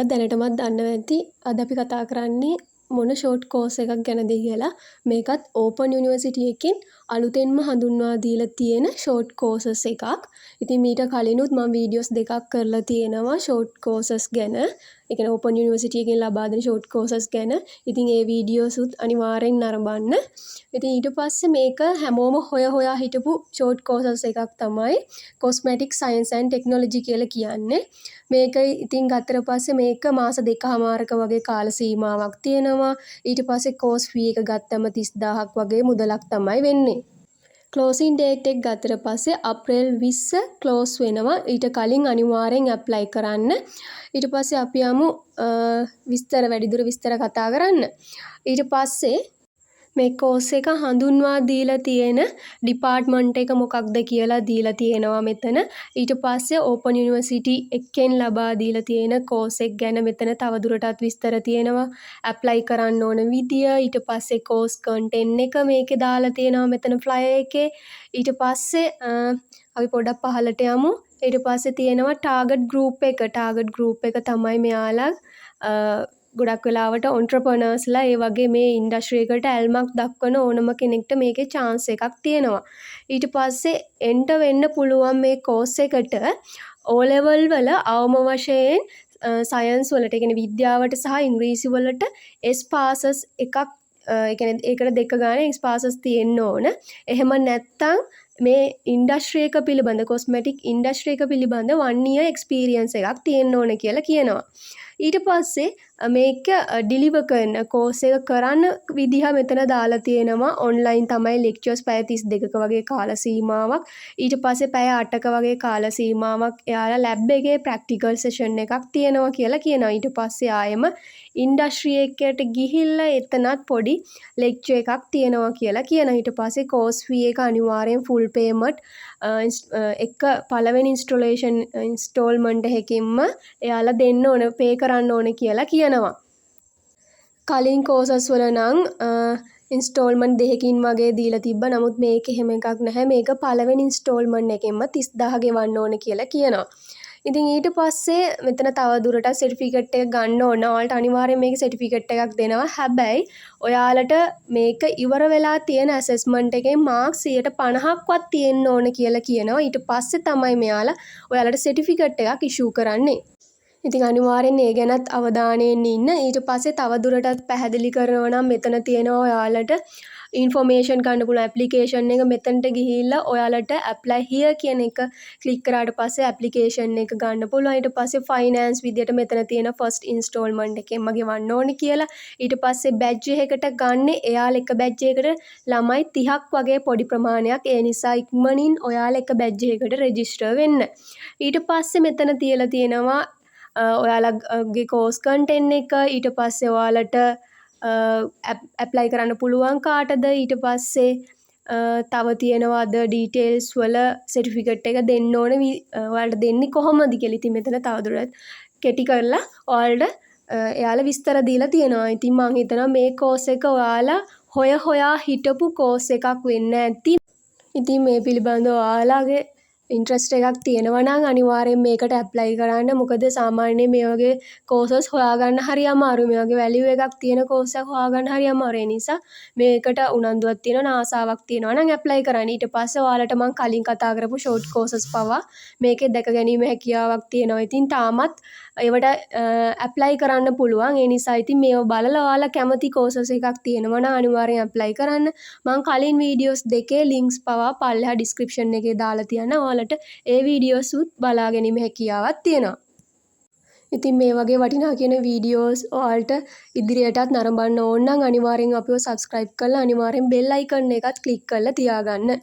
ඔයාලා දැනටමත් දන්නවා ඇති අද අපි කතා කරන්නේ මොන ෂෝට් කෝස් එකක් ගැනද කියලා. මේකත් ඕපන් යුනිවර්සිටි එකකින් අලුතෙන්ම හඳුන්වා දීලා තියෙන ෂෝට් කෝසස් එකක්. ඉතින් මීට කලිනුත් මම වීඩියෝස් දෙකක් කරලා තියෙනවා ෂෝට් කෝසස් ගැන. ඒ කියන්නේ ඕපන් යුනිවර්සිටි එකකින් ලබා දෙන ෂෝට් කෝසස් ගැන. ඉතින් ඒ වීඩියෝස් උත් අනිවාර්යෙන් නරඹන්න. ඉතින් ඊට පස්සේ මේක හැමෝම හොයා හිටපු ෂෝට් කෝසස් එකක් තමයි කොස්මැටික් සයන්ස් ඇන්ඩ් ටෙක්නොලොජි කියලා කියන්නේ. මේක ඉතින් ගත්තට පස්සේ මේක මාස 2කමාරක වගේ කාල සීමාවක් තියෙනවා. ඊට පස්සේ කෝස් ෆී එක ගත්තම 30000ක් වගේ මුදලක් තමයි වෙන්නේ. ක්ලෝසින් ඩේට් එක ගත්තට පස්සේ අප්‍රේල් 20 ක්ලෝස් වෙනවා. ඊට කලින් අනිවාර්යෙන් ඇප්ලයි කරන්න. ඊට පස්සේ අපි යමු වැඩිදුර විස්තර කතා කරන්න. ඊට පස්සේ මේ කෝස් එක හඳුන්වා දීලා තියෙන ඩිපාර්ට්මන්ට් එක මොකක්ද කියලා දීලා තියෙනවා මෙතන. ඊට පස්සේ ඕපන් යුනිවර්සිටි එකෙන් ලබා දීලා තියෙන කෝස් එක ගැන මෙතන තවදුරටත් විස්තර තියෙනවා. ඇප්ලයි කරන්න ඕන විදිය, ඊට පස්සේ කෝස් කන්ටෙන්ට් එක මේකේ දාලා තියෙනවා මෙතන ෆ්ලයර් එකේ. ඊට පස්සේ අපි පොඩ්ඩක් පහළට යමු. ඊට පස්සේ තියෙනවා ටාගට් ගෲප් එක. ටාගට් ගෲප් එක තමයි මෙයාලා ගොඩක් වෙලාවට ඔන්ට්‍රප්‍රනර්ස්ලා ඒ වගේ මේ ඉන්ඩස්ට්‍රි එකට ඇල්මක් දක්වන ඕනම කෙනෙක්ට මේකේ chance එකක් තියෙනවා. ඊට පස්සේ එන්ටර් වෙන්න පුළුවන් මේ කෝස් එකට O level වල අවම වශයෙන් සයන්ස් වලට, ඒ කියන්නේ විද්‍යාවට සහ ඉංග්‍රීසි වලට S passes එකක්, ඒ කියන්නේ ඒකට 2 ගානේ S passes තියෙන්න ඕන. එහෙම නැත්නම් මේ ඉන්ඩස්ට්‍රි එක පිළිබඳ, කොස්මැටික් ඉන්ඩස්ට්‍රි එක පිළිබඳ 1 year experience එකක් තියෙන්න ඕන කියලා කියනවා. ඊට පස්සේ මේක ඩිලිවර් කරන කෝස් එක කරන්න විදිහ මෙතන දාලා තියෙනවා. ඔන්ලයින් තමයි ලෙක්චර්ස් පැය 32ක වගේ කාල සීමාවක්. ඊට පස්සේ පැය 8ක වගේ කාල සීමාවක් එයාලා ලැබ් එකේ ප්‍රැක්ටිකල් සෙෂන් එකක් තියෙනවා කියලා කියනවා. ඊට පස්සේ ආයෙම ඉන්ඩස්ට්‍රි එකකට ගිහිල්ලා එතනත් පොඩි ලෙක්චර් එකක් තියෙනවා කියලා කියනවා. ඊට පස්සේ කෝස් ෆී එක අනිවාර්යෙන් ෆුල් පේමන්ට් එක පළවෙනි ඉන්ස්ටෝල්මන්ට් එකකින්ම එයාලා දෙන්න ඕන, පේ කරන්න ඕන කියලා කියනවා. කලින් කෝසස් වල නම් ඉන්ස්ටෝල්මන්ට් 2කින් වගේ දීලා තිබ්බා. නමුත් මේක එහෙම එකක් නැහැ. මේක පළවෙනි ඉන්ස්ටෝල්මන්ට් එකෙන්ම 30000 ගෙවන්න ඕන කියලා කියනවා. ඉතින් ඊට පස්සේ මෙතන තව දුරටත් සර්ටිෆිකේට් එක ගන්න ඕන. ඔයාලට අනිවාර්යෙන් මේකේ සර්ටිෆිකේට් එකක් දෙනවා. හැබැයි ඔයාලට මේක ඉවර වෙලා තියෙන ඇසෙස්මන්ට් එකේ මාර්ක්ස් 50%ක්වත් තියෙන්න ඕන කියලා කියනවා. ඊට පස්සේ තමයි මෙයාලා ඔයාලට සර්ටිෆිකේට් එකක් ඉෂුව කරන්නේ. ඉතින් අනිවාර්යෙන් ඒ ගැනත් අවධානයෙන් ඉන්න. ඊට පස්සේ තව දුරටත් පැහැදිලි කරනවා නම් මෙතන තියෙනවා ඔයාලට ඉන්ෆෝමේෂන් ගන්න පුළුවන් ඇප්ලිකේෂන් එක. මෙතනට ගිහිල්ලා ඔයාලට apply here කියන එක ක්ලික් කරාට පස්සේ ඇප්ලිකේෂන් එක ගන්න පුළුවන්. ඊට පස්සේ ෆයිනෑන්ස් විදියට මෙතන තියෙන ෆස්ට් ඉන්ස්ටෝල්මන්ට් එකෙන්ම ගෙවන්න ඕනේ කියලා. ඊට පස්සේ බැච් එකකට ගන්න එයාලා එක බැච් එකකට ළමයි 30ක් වගේ පොඩි ප්‍රමාණයක්. ඒ නිසා ඉක්මනින් ඔයාලා එක බැච් එකකට රෙජිස්ටර් වෙන්න. ඊට පස්සේ මෙතන තියලා තියෙනවා ඔයාලගේ කෝස් කන්ටෙන්ට් එක. ඊට පස්සේ ඔයාලට ඇප්ලයි කරන්න පුළුවන් කාටද. ඊට පස්සේ තව තියෙනවා අද ඩීටේල්ස් වල සර්ටිෆිකේට් එක දෙන්න ඕන. ඔයාලට දෙන්නේ කොහොමද කියලා ඉතින් මෙතන තවදුරටත් කෙටි කරලා ඔයාලට එයාලා විස්තර දීලා තියෙනවා. ඉතින් මම හිතනවා මේ කෝස් එක ඔයාලා හොයා හිටපු කෝස් එකක් වෙන්න ඇති. ඉතින් මේ පිළිබඳව ඔයාලගේ ඉන්ට්‍රස්ට් එකක් තියෙනවා නම් අනිවාර්යෙන් මේකට ඇප්ලයි කරන්න. මොකද සාමාන්‍යයෙන් මේ වගේ කෝසස් හොයාගන්න හරි අමාරුයි. මේ වගේ වැලියු එකක් තියෙන කෝස් එකක් හොයාගන්න හරි අමාරුයි. ඒ නිසා මේකට උනන්දුවක් තියෙනවා, ආසාවක් තියෙනවා නම් ඇප්ලයි කරන්න. ඊට පස්සේ ඔයාලට මම කලින් කතා කරපු ෂෝට් කෝසස් පවා මේකේ දැක ගැනීම හැකියාවක් තියෙනවා. ඉතින් තාමත් ඒවට ඇප්ලයි කරන්න පුළුවන්. ඒ නිසා ඉතින් මේව බලලා ඔයාලා කැමති කෝසස් එකක් තියෙනවා නම් අනිවාර්යෙන් ඇප්ලයි කරන්න. මම කලින් වීඩියෝස් දෙකේ ලින්ක්ස් පවා පල්ලෙහා ඩිස්ක්‍රිප්ෂන් එකේ දාලා තියන්න. ඔයාලට ඒ වීඩියෝස් උත් බලා ගැනීම හැකියාවක් තියෙනවා. ඉතින් මේ වගේ වටිනා කියන වීඩියෝස් ඔයාලට ඉදිරියටත් නරඹන්න ඕන නම් අනිවාර්යෙන් අපිව subscribe කරලා අනිවාර්යෙන් bell icon එකත් click කරලා තියාගන්න.